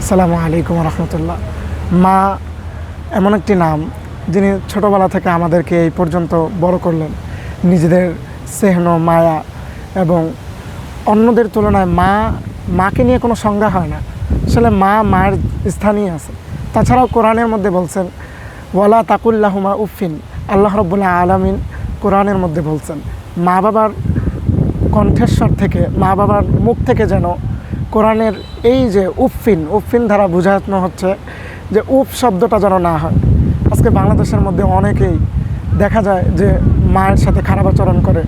আসসালামু আলাইকুম রহমতুল্লাহ। মা এমন একটি নাম যিনি ছোটোবেলা থেকে আমাদেরকে এই পর্যন্ত বড় করলেন। নিজেদের স্নেহ মায়া এবং অন্যদের তুলনায় মাকে নিয়ে কোনো সংজ্ঞা হয় না। আসলে মায়ের স্থানই আছে। তাছাড়াও কোরআনের মধ্যে বলছেন ওয়ালা তাকুল্লাহুমা উফিন। আল্লাহ রাব্বুল আলামিন কোরআনের মধ্যে বলছেন মা বাবার কণ্ঠেশ্বর থেকে, মা বাবার মুখ থেকে যেন কোরআনের এই যে উফিন দ্বারা বোঝানো হচ্ছে যে উফ শব্দটা যেন না হয়। আজকে বাংলাদেশের মধ্যে অনেকেই দেখা যায় যে মায়ের সাথে খারাপ আচরণ করে,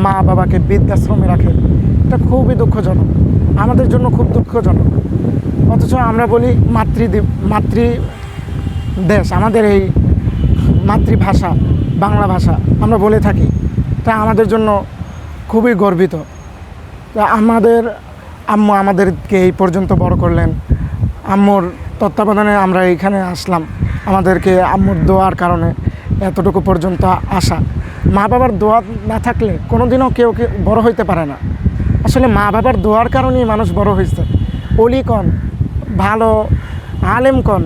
মা বাবাকে বৃদ্ধাশ্রমে রাখে। এটা খুবই দুঃখজনক, আমাদের জন্য খুব দুঃখজনক। অথচ আমরা বলি মাতৃ দেশ, আমাদের এই মাতৃভাষা বাংলা ভাষা আমরা বলে থাকি। তা আমাদের জন্য খুবই গর্বিত। আমাদের আম্মু আমাদেরকে এই পর্যন্ত বড় করলেন। আম্মুর তত্ত্বাবধানে আমরা এইখানে আসলাম। আমাদেরকে আম্মুর দোয়ার কারণে এতটুকু পর্যন্ত আসা। মা বাবার দোয়া না থাকলে কোনো দিনও কেউ বড় হইতে পারে না। আসলে মা বাবার দোয়ার কারণেই মানুষ বড় হয়েছে। অলি কন, ভালো আলেম কন,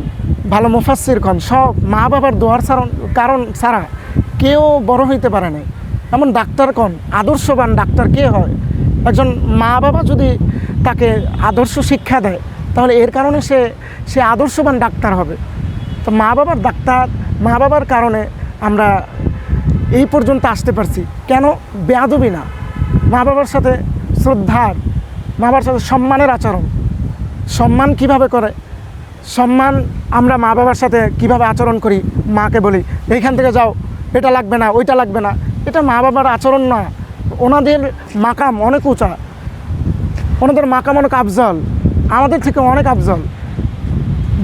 ভালো মুফাসসির কন, সব মা বাবার দোয়ার কারণ ছাড়া কেউ বড় হইতে পারে না। এমন ডাক্তার কন, আদর্শবান ডাক্তার কে হয়? একজন মা বাবা যদি তাকে আদর্শ শিক্ষা দেয় তাহলে এর কারণে সে আদর্শবান ডাক্তার হবে। তো মা বাবার কারণে আমরা এই পর্যন্ত আসতে পারছি। কেন? বেয়াদবি না, মা বাবার সাথে শ্রদ্ধার, মা বাবার সাথে সম্মানের আচরণ। সম্মান কিভাবে করে? সম্মান আমরা মা বাবার সাথে কিভাবে আচরণ করি? মাকে বলি এইখান থেকে যাও, এটা লাগবে না, ওইটা লাগবে না। এটা মা বাবার আচরণ না। ওনাদের মাকাম অনেক উঁচা, ওনাদের মাকাম অনেক আফজল, আমাদের থেকে অনেক আফজল।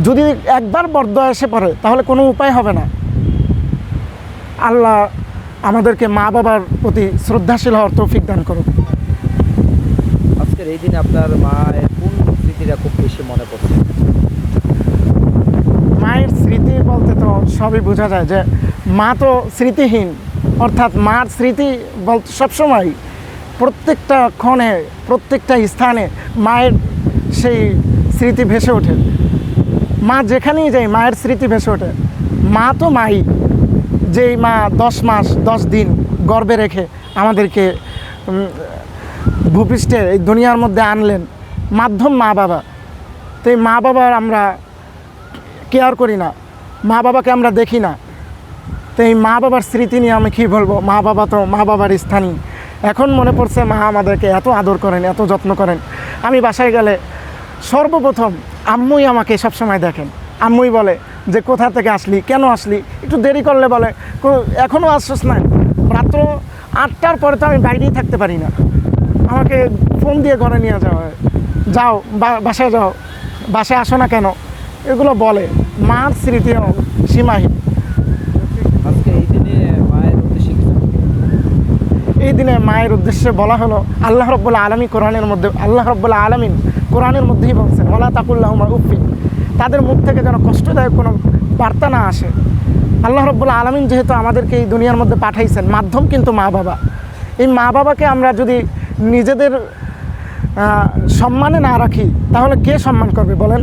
যদি একবার বরদোয়া এসে পড়ে তাহলে কোনো উপায় হবে না। আল্লাহ আমাদেরকে মা বাবার প্রতি শ্রদ্ধাশীল হওয়ার তৌফিক দান করুন। আজকের এই দিনে আপনার মায়ের কোন স্মৃতিটা খুব বেশি মনে পড়ছে? মায়ের স্মৃতি বলতে তো সবই বোঝা যায় যে মা তো স্মৃতিহীন, অর্থাৎ মার স্মৃতি বলতে সবসময় প্রত্যেকটা ক্ষণে প্রত্যেকটা স্থানে মায়ের সেই স্মৃতি ভেসে ওঠে। মা যেখানেই যায় মায়ের স্মৃতি ভেসে ওঠে। মা তো মাই, যেই মা 10 মাস 10 দিন গর্ভে রেখে আমাদেরকে ভূপৃষ্ঠে এই দুনিয়ার মধ্যে আনলেন, মাধ্যম মা বাবা। তো এই মা বাবার আমরা কেয়ার করি না, মা বাবাকে আমরা দেখি না। তো এই মা বাবার স্মৃতি নিয়ে আমি কী বলবো? মা বাবা তো মা বাবার স্থানই। এখন মনে পড়ছে মা আমাদেরকে এত আদর করেন, এত যত্ন করেন। আমি বাসায় গেলে সর্বপ্রথম আম্মুই আমাকে সবসময় দেখেন। আম্মুই বলে যে কোথা থেকে আসলি, কেন আসলি? একটু দেরি করলে বলে এখনও আসছিস না। রাত্র 8টার পরে তো আমি বাইরেই থাকতে পারি না, আমাকে ফোন দিয়ে ঘরে নিয়ে যাওয়া হয়। যাও বাসায় যাও, বাসায় আসো না কেন? এগুলো বলে। মার স্মৃতিও সীমাহীন। আজকে এই দিনে মায়ের উদ্দেশ্যে কিছু এই দিনে মায়ের উদ্দেশ্যে বলা হলো আল্লাহ রাব্বুল আলামিন কোরআনের মধ্যেই বলছেন ওয়ালা তাকুল্লাহুমা উফিন। তাদের মুখ থেকে যেন কষ্টদায়ক কোনো বার্তা না আসে। আল্লাহ রাব্বুল আলামিন যেহেতু আমাদেরকে এই দুনিয়ার মধ্যে পাঠাইছেন, মাধ্যম কিন্তু মা বাবা। এই মা বাবাকে আমরা যদি নিজেদের সম্মানে না রাখি তাহলে কে সম্মান করবে বলেন?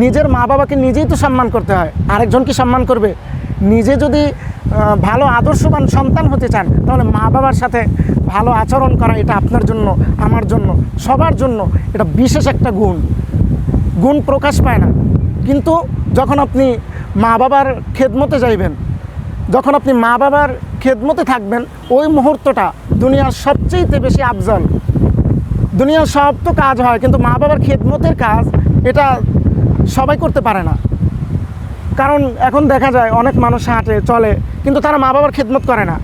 নিজের মা বাবাকে নিজেই তো সম্মান করতে হয়, আরেকজন কি সম্মান করবে? নিজে যদি ভালো আদর্শবান সন্তান হতে চান তাহলে মা বাবার সাথে ভালো আচরণ করা, এটা আপনার জন্য, আমার জন্য, সবার জন্য এটা বিশেষ একটা গুণ প্রকাশ পায় না। কিন্তু যখন আপনি মা বাবার খেদমতে যাইবেন, যখন আপনি মা বাবার খেদমতে থাকবেন, ওই মুহূর্তটা দুনিয়ার সবচেয়ে বেশি আফজল। দুনিয়ার সব তো কাজ হয়, কিন্তু মা বাবার খেদমতের কাজ এটা সবাই করতে পারে না। কারণ এখন দেখা যায় অনেক মানুষ হাঁটে চলে কিন্তু তারা মা বাবার খেদমত করে না।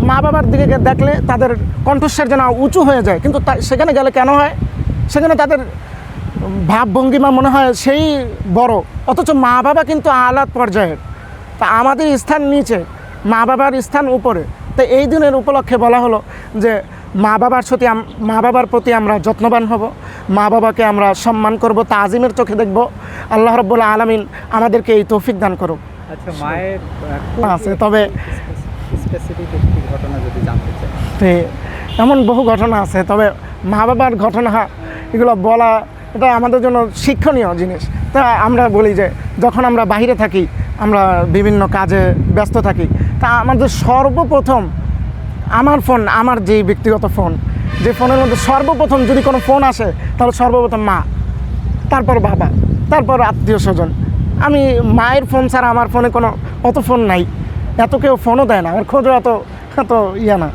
মা বাবার দিকে দেখলে তাদের কণ্ঠস্বর যেন উঁচু হয়ে যায়, কিন্তু সেখানে গেলে কেন হয়? সেখানে তাদের ভাবভঙ্গিমা মনে হয় সেই বড়, অথচ মা বাবা কিন্তু আলাদা পর্যায়ের। তা আমাদের স্থান নিচে, মা বাবার স্থান উপরে। তো এই দিনের উপলক্ষে বলা হলো যে মা বাবার প্রতি আমরা যত্নবান হব, মা বাবাকে আমরা সম্মান করব, তাজিমের চোখে দেখব। আল্লাহ রাব্বুল আলামিন আমাদেরকে এই তৌফিক দান করুক। আচ্ছা, মায়ের আছে তবে স্পেসিফিক একটি ঘটনা যদি জানতে চাই। এমন বহু ঘটনা আছে, তবে মা বাবার ঘটনা এগুলো বলা এটা আমাদের জন্য শিক্ষণীয় জিনিস। তা আমরা বলি যে যখন আমরা বাইরে থাকি, আমরা বিভিন্ন কাজে ব্যস্ত থাকি, তা আমাদের সর্বপ্রথম আমার ফোন, আমার যে ব্যক্তিগত ফোন, যে ফোনের মধ্যে সর্বপ্রথম যদি কোনো ফোন আসে তাহলে সর্বপ্রথম মা, তারপর বাবা, তারপর আত্মীয় স্বজন। আমি মায়ের ফোন ছাড়া আমার ফোনে কোনো অত ফোন নাই, এত কেউ ফোনও দেয় না, আমার খোঁজও এত ইয়া না।